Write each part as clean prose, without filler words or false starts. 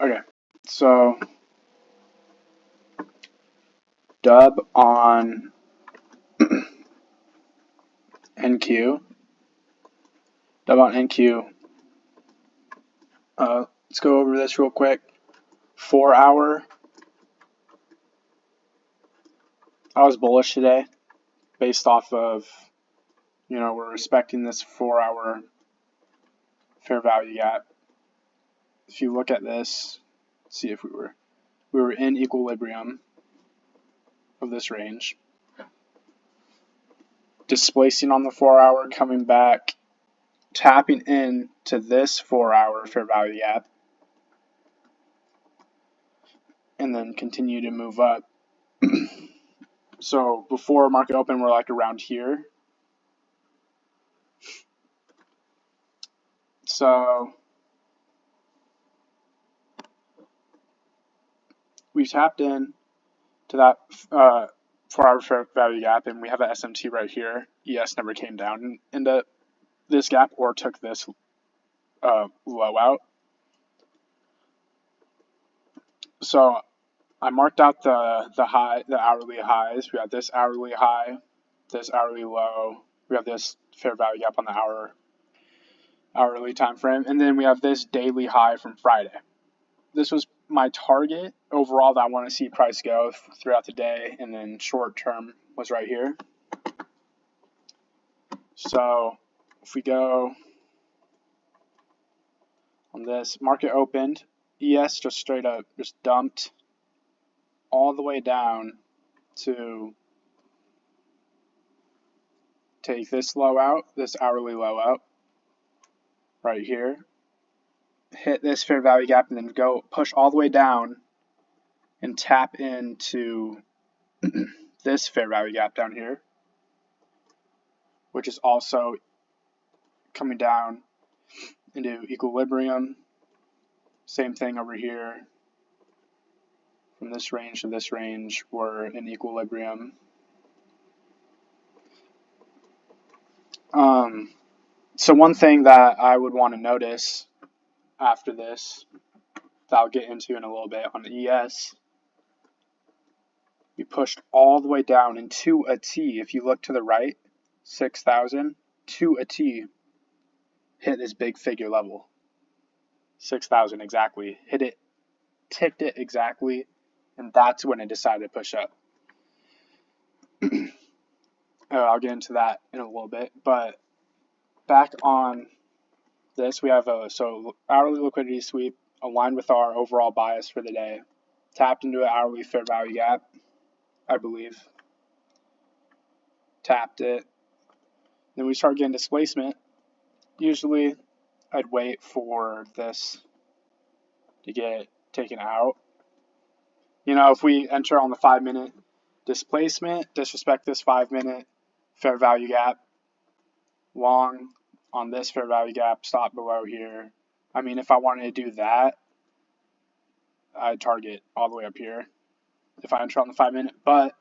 Okay, so dub on NQ. Dub on NQ. Let's go over this real quick. 4 hour. I was bullish today based off of, we're respecting this 4 hour fair value gap. If you look at this, see if we were in equilibrium of this range. Displacing on the 4 hour, coming back, tapping in to this 4 hour fair value gap, and then continue to move up. So before market open, we're like around here. So we tapped in to that 4 hour fair value gap, and we have an SMT right here. ES never came down into this gap or took this low out. So I marked out the hourly highs. We have this hourly high, this hourly low. We have this fair value gap on the hourly time frame, and then we have this daily high from Friday. This was my target overall that I want to see price go throughout the day, and then short term was right here. So if we go on this, market opened, ES just straight up just dumped all the way down to take this low out, this hourly low out right here, hit this fair value gap, and then go push all the way down and tap into this fair value gap down here, which is also coming down into equilibrium. Same thing over here. From this range to this range, we're in equilibrium. So one thing that I would want to notice after this, that I'll get into in a little bit on the ES, we pushed all the way down into a T. If you look to the right, 6,000 to a T, hit this big figure level. 6,000 exactly. Hit it, ticked it exactly, and that's when it decided to push up. I'll get into that in a little bit, but back on this, we have so hourly liquidity sweep aligned with our overall bias for the day. Tapped into an hourly fair value gap, I believe. Tapped it. Then we start getting displacement. Usually, I'd wait for this to get taken out. If we enter on the 5-minute displacement, disrespect this 5-minute fair value gap, long on this fair value gap, stop below here. I mean, if I wanted to do that, I'd target all the way up here if I enter on the 5-minute, but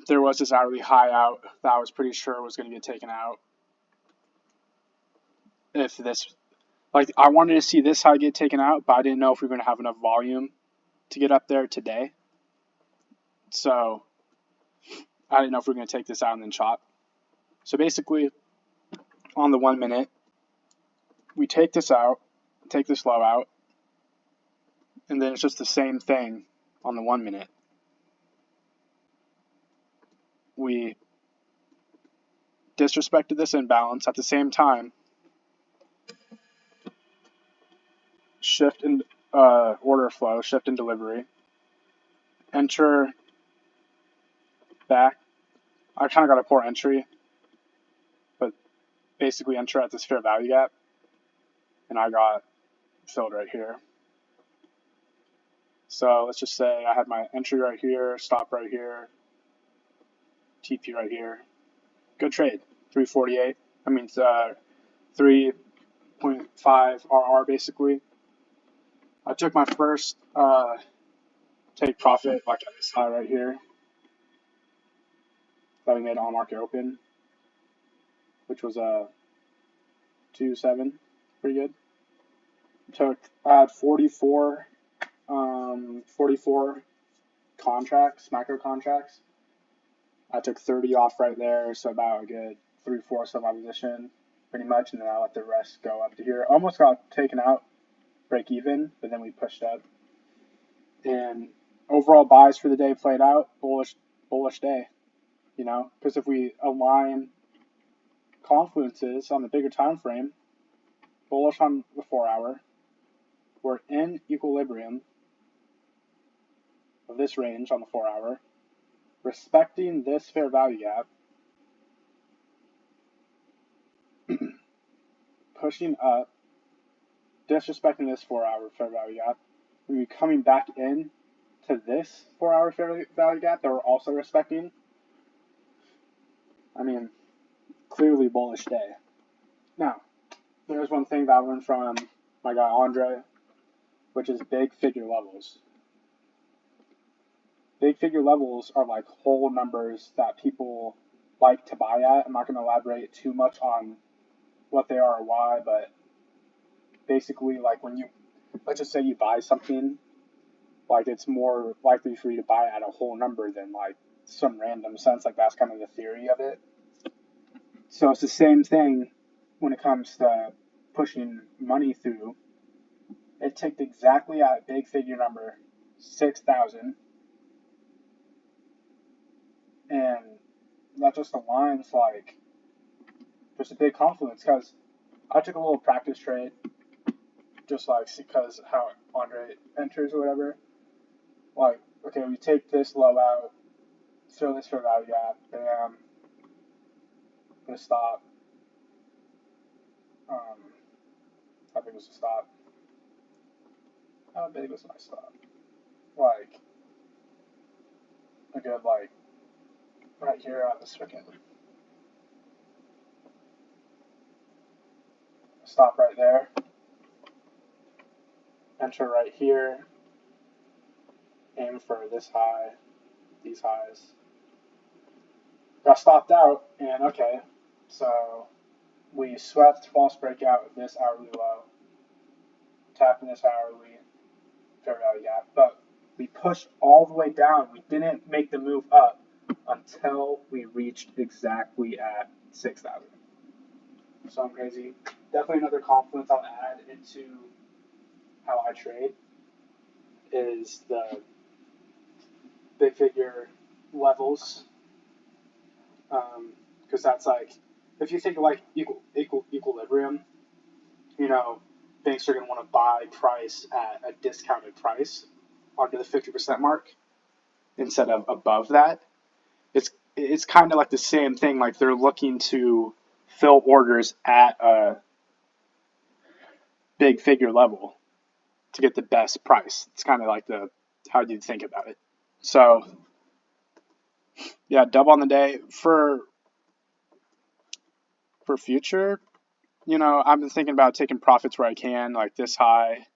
there was this hourly high out that I was pretty sure was going to get taken out. If this, I wanted to see this high get taken out, but I didn't know if we were going to have enough volume to get up there today. So I didn't know if we were going to take this out and then chop. So basically, on the 1 minute, we take this out, take this low out, and then it's just the same thing on the 1 minute. We disrespected this imbalance at the same time. Shift in order flow, shift in delivery. Enter back. I kind of got a poor entry, but basically enter at this fair value gap, and I got filled right here. So let's just say I had my entry right here, stop right here, TP right here. Good trade, 348. I mean, 3.5 RR basically. I took my first take profit like at this high right here that we made on market open, which was 2.7, pretty good. I had 44 contracts, micro contracts. I took 30 off right there, so about a good 3/4 of my position, pretty much, and then I let the rest go up to here. Almost got taken out, break even, but then we pushed up. And overall buys for the day played out, bullish day, because if we align confluences on the bigger time frame, bullish on the 4-hour, we're in equilibrium of this range on the 4-hour, respecting this fair value gap, pushing up, disrespecting this 4-hour fair value gap, and we coming back in to this 4-hour fair value gap that we're also respecting. I mean, clearly bullish day. Now, there's one thing that I learned from my guy Andre, which is big figure levels. Big figure levels are like whole numbers that people like to buy at. I'm not going to elaborate too much on what they are or why, but basically, like when you, let's just say you buy something, like it's more likely for you to buy at a whole number than like some random sense. Like that's kind of the theory of it. So it's the same thing when it comes to pushing money through. It ticked exactly at big figure number 6,000, and that just aligns like there's a big confluence. Because I took a little practice trade, just like because how Andre enters or whatever. Like, okay, we take this low out, fill this fair value gap, bam, gonna stop. How big was the stop? How big was my stop? Like a good like right here on this freaking stop right there. Enter right here. Aim for this high, these highs. Got stopped out, and okay, so we swept false breakout with this hourly low, tapping this hourly fair value gap, but we pushed all the way down. We didn't make the move up until we reached exactly at 6,000. So I'm crazy. Definitely another confluence I'll add into how I trade is the big figure levels, because that's like, if you think of like equilibrium, banks are going to want to buy price at a discounted price under the 50% mark instead of above that. It's kind of like the same thing. Like they're looking to fill orders at a big figure level to get the best price. It's kind of like how you think about it. So yeah, double on the day for future. I've been thinking about taking profits where I can, like this high,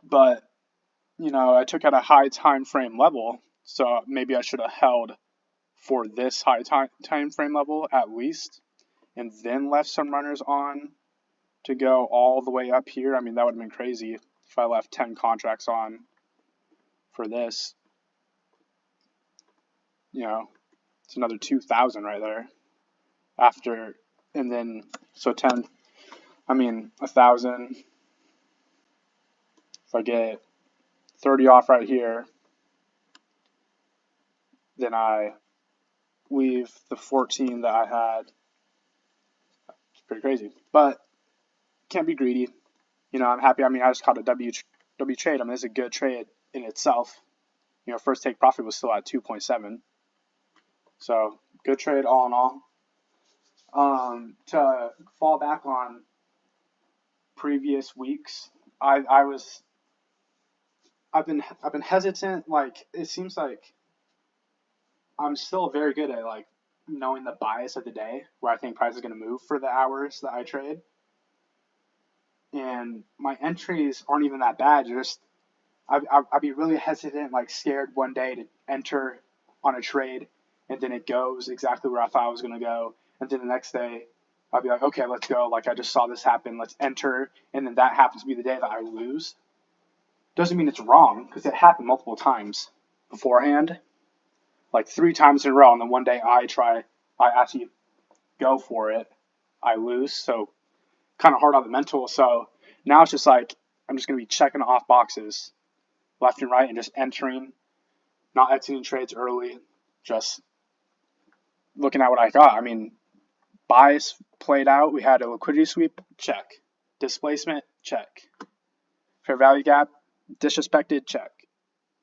but I took at a high time frame level, so maybe I should have held for this high time frame level at least, and then left some runners on to go all the way up here. I mean, that would have been crazy if I left 10 contracts on for this. It's another 2,000 right there after, and then so 10. I mean, 1,000. If I get 30 off right here, then I leave the 14 that I had. It's pretty crazy, but can't be greedy. I'm happy. I mean, I just caught a W trade. I mean, it's a good trade in itself. First take profit was still at 2.7. So good trade all in all. To fall back on previous weeks, I've been hesitant. Like it seems like I'm still very good at like knowing the bias of the day where I think price is going to move for the hours that I trade. And my entries aren't even that bad. Just I'd be really hesitant, like scared one day to enter on a trade, and then it goes exactly where I thought it was going to go, and then the next day I'd be like, okay, let's go. Like, I just saw this happen. Let's enter. And then that happens to be the day that I lose. Doesn't mean it's wrong, because it happened multiple times beforehand, like 3 times in a row. And then one day I actually go for it, I lose. So kind of hard on the mental. So now it's just like, I'm just going to be checking off boxes left and right and just entering, not exiting trades early, just looking at what I got. I mean, buys played out. We had a liquidity sweep, check. Displacement, check. Fair value gap, disrespected, check.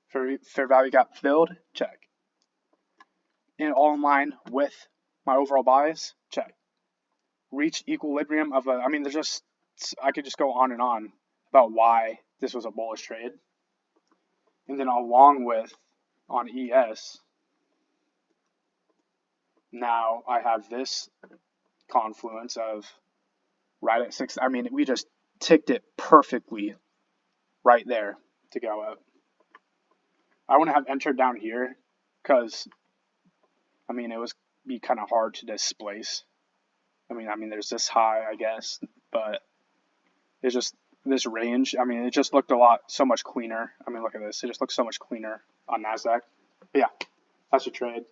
Fair value gap filled, check. And all in line with my overall buys, check. Reach equilibrium of I mean, I could just go on and on about why this was a bullish trade. And then along with, on ES, now I have this confluence of right at 6. I mean, we just ticked it perfectly right there to go up. I want to have entered down here because, I mean, it was be kind of hard to displace. I mean, there's this high, I guess, but it's just this range. I mean, it just looked so much cleaner. I mean, look at this. It just looks so much cleaner on NASDAQ. But yeah, that's a trade.